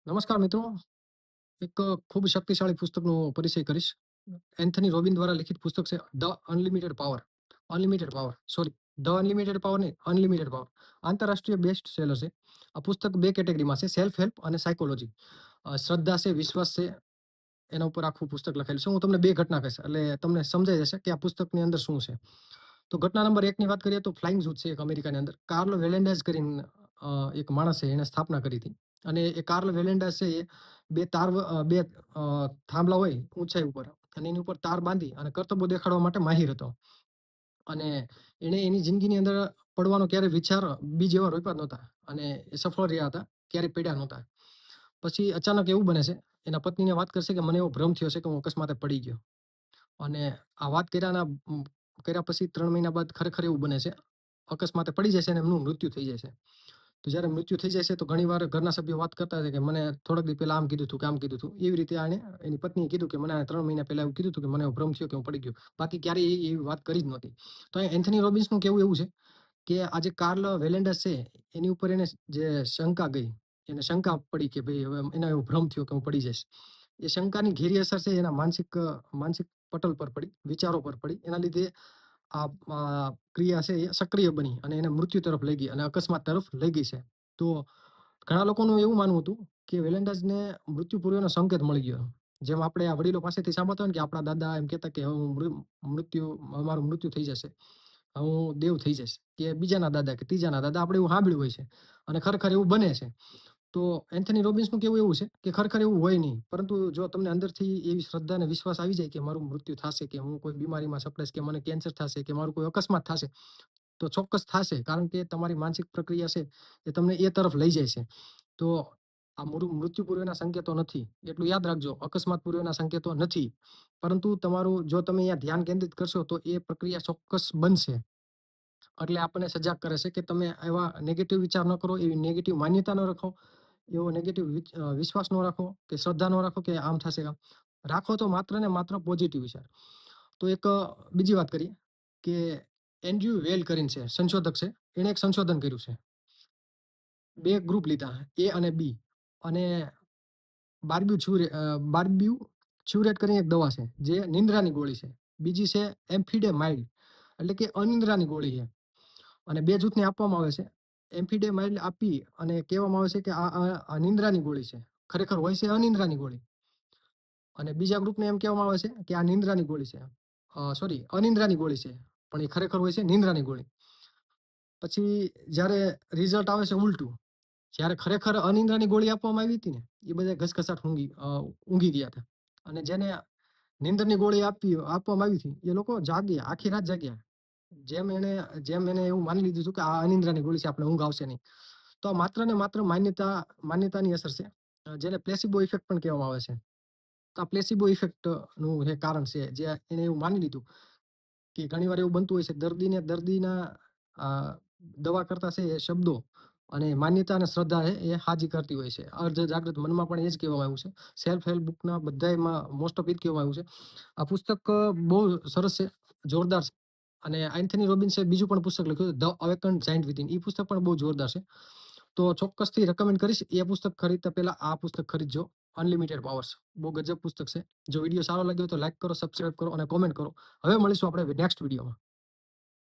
નમસ્કાર મિત્રો. એક ખૂબ શક્તિશાળી પુસ્તકનો પરિચય કરીશ. એન્થની રોબિન દ્વારા લિખિત પુસ્તક છે the unlimited power. Unlimited power, sorry, the unlimited power નહીં, અનલિમિટેડ પાવર. આંતરરાષ્ટ્રીય બેસ્ટ સેલર છે. આ પુસ્તક બે કેટેગરીમાં છે, સેલ્ફ હેલ્પ અને સાયકોલોજી. શ્રદ્ધા છે, વિશ્વાસ છે, એના ઉપર આખું પુસ્તક લખેલું છે. હું તમને બે ઘટના કહીશ એટલે તમને સમજાઈ જશે કે આ પુસ્તકની અંદર શું છે. તો ઘટના નંબર એકની વાત કરીએ તો ફ્લાઇંગ જૂથ છે એક અમેરિકાની અંદર. કાર્લ વેલેન્ડેઝ કરીને એક માણસ છે, એને સ્થાપના કરી હતી. અને એ કાર્લ વેલેન્ડેઝ છે એ બે થાંભલા હોય ઊંચાઈ ઉપર, અને એની ઉપર તાર બાંધી અને કરતબો દેખાડવા માટે માહિર હતો. અને એણે એની જિંદગીની અંદર પડવાનો ક્યારેય વિચાર બીજ એવા રોપ્યા જ નહોતા, અને એ સફળ રહ્યા હતા, ક્યારેય પડ્યા નહોતા. પછી અચાનક એવું બને છે, એના પત્નીને વાત કરશે કે મને એવો ભ્રમ થયો છે કે હું અકસ્માતે પડી ગયો. અને આ વાત કર્યા પછી 3 મહિના બાદ ખરેખર એવું બને છે. અકસ્માતે પડી જાય છે અને એમનું મૃત્યુ થઈ જાય છે. તો જ્યારે મૃત્યુ થઈ જાય છે તો ઘણીવાર ઘરના સભ્યો વાત કરતા હોય કે મને થોડાક દી પહેલા આમ કીધું હતું કે આમ કીધું હતું. એવી રીતે આણે એની પત્નીએ કીધું કે મને 3 મહિના પહેલા એવું કીધું હતું કે મને એવો ભ્રમ થયો કે હું પડી ગયો. બાકી ક્યારેય એવી વાત કરી જ નહોતી. તો અહીંયા એન્થની રોબિન્સનું કહેવું એવું છે કે આ જે કાર્લ વેલેન્ડસ છે, એની ઉપર એને જે શંકા ગઈ, એને શંકા પડી કે ભાઈ હવે એનો એવો ભ્રમ થયો કે હું પડી જઈશ. એ શંકાની ઘેરી અસર છે એના માનસિક પટલ પર પડી, વિચારો પર પડી. એના લીધે આ ક્રિયા છે એ સક્રિય બની અને એને મૃત્યુ તરફ લઈ ગઈ અને અકસ્માત તરફ લઈ ગઈ છે. તો ઘણા લોકોનું એવું માનવું હતું કે વેલેન્ટાઇન્સને મૃત્યુ પૂર્વેનો સંકેત મળી ગયો. જેમ આપણે આ વડીલો પાસેથી સાંભળતા હોય ને કે આપણા દાદા એમ કહેતા કે હવે હું મારું મૃત્યુ થઈ જશે, હવે હું દેવ થઈ જઈશ, કે બીજાના દાદા કે ત્રીજાના દાદા આપણે એવું સાંભળ્યું હોય છે અને ખરેખર એવું બને છે. તો એન્થની રોબિન્સનું કેવું એવું છે કે ખરેખર એવું હોય નહીં. પરંતુ જો તમને અંદરથી એવી શ્રદ્ધા અને વિશ્વાસ આવી જાય કે મારું મૃત્યુ થશે, કે હું કોઈ બીમારીમાં સપડાઈશ, કે મને કેન્સર થશે, કે મારું કોઈ અકસ્માત થશે, તો ચોક્કસ થશે. કારણ કે તમારી માનસિક પ્રક્રિયા છે એ તમને એ તરફ લઈ જાય છે. તો આ મૃત્યુ પૂર્વેના સંકેતો નથી. એટલું યાદ રાખજો, અકસ્માત પૂર્વેના સંકેતો નથી. પરંતુ તમારું જો તમે અહીંયા ધ્યાન કેન્દ્રિત કરશો તો એ પ્રક્રિયા ચોક્કસ બનશે. એટલે આપણને સજાગ કરે છે કે તમે એવા નેગેટિવ વિચાર ન કરો, એવી નેગેટિવ માન્યતા ન રાખો, એવો નેગેટિવ વિશ્વાસ ન રાખો, કે શ્રદ્ધા ન રાખો કે આમ થશે આમ. રાખો તો માત્ર ને માત્ર પોઝિટિવ વિચાર. તો એક બીજી વાત કરીએ કે એન્ડ્રયુ વેલ કરીને છે, સંશોધક છે. એણે એક સંશોધન કર્યું છે. બે ગ્રુપ લીધા, એ અને બી. અને બાર્બ્યુચ્યુરેટ કરીને એક દવા છે જે નિંદ્રાની ગોળી છે. બીજી છે એમ્ફિડેમાઇડ, એટલે કે અનિંદ્રાની ગોળી છે. અને બે જૂથને આપવામાં આવે છે. એમ્ફિડેમાઇડ આપી અને કહેવામાં આવે છે કે આ નિંદ્રાની ગોળી છે. ખરેખર હોય છે અનિંદ્રાની ગોળી. અને બીજા ગ્રુપને એમ કહેવામાં આવે છે કે આ નિંદ્રાની ગોળી છે. સોરી, અનિંદ્રાની ગોળી છે, પણ એ ખરેખર હોય છે નિંદ્રાની ગોળી. પછી જ્યારે રિઝલ્ટ આવે છે ઉલટું. જ્યારે ખરેખર અનિંદ્રાની ગોળી આપવામાં આવી હતી ને, એ બધા ઘસઘસાટ ઊંઘી ગયા હતા. અને જેને નીંદરની ગોળી આપવામાં આવી હતી, એ લોકો જાગ્યા, આખી રાત જાગ્યા. જેમ એને એવું માની લીધું હતું કે આ અનિંદ્રાની ગોળી છે, આપણે ઊંઘ આવશે નહીં. તો આ માત્ર ને માત્ર માન્યતાની અસર છે, જેને પ્લેસિબો ઇફેક્ટ પણ કહેવામાં આવે છે. તો આ પ્લેસિબો ઇફેક્ટ નું એ કારણ છે, જે એને એવું માની લીધું કે ઘણીવાર એવું બનતું હોય છે, દર્દીના દવા કરતા છે એ શબ્દો અને માન્યતા અને શ્રદ્ધા એ હાજી કરતી હોય છે. અર્ધ જાગૃત મનમાં પણ એ જ કહેવામાં આવ્યું છે. સેલ્ફ હેલ્પ બુકના બધાયમાં મોસ્ટ ઓફ એ જ કહેવામાં આવ્યું છે. આ પુસ્તક બહુ સરસ છે, જોરદાર છે. અને એન્થની રોબિન્સે બીજું પણ પુસ્તક લખ્યું, ધ અવેકન્ડ જાયન્ટ વિથિન. એ પુસ્તક પણ બહુ જોરદાર છે. તો ચોક્કસથી રેકમેન્ડ કરીશ. એ પુસ્તક ખરીદતા પહેલા આ પુસ્તક ખરીદજો, અનલિમિટેડ પાવર્સ. બહુ ગજબ પુસ્તક છે. જો વિડીયો સારો લાગ્યો તો લાઈક કરો, સબસ્ક્રાઇબ કરો અને કોમેન્ટ કરો. હવે મળીશું આપણે નેક્સ્ટ વિડીયોમાં.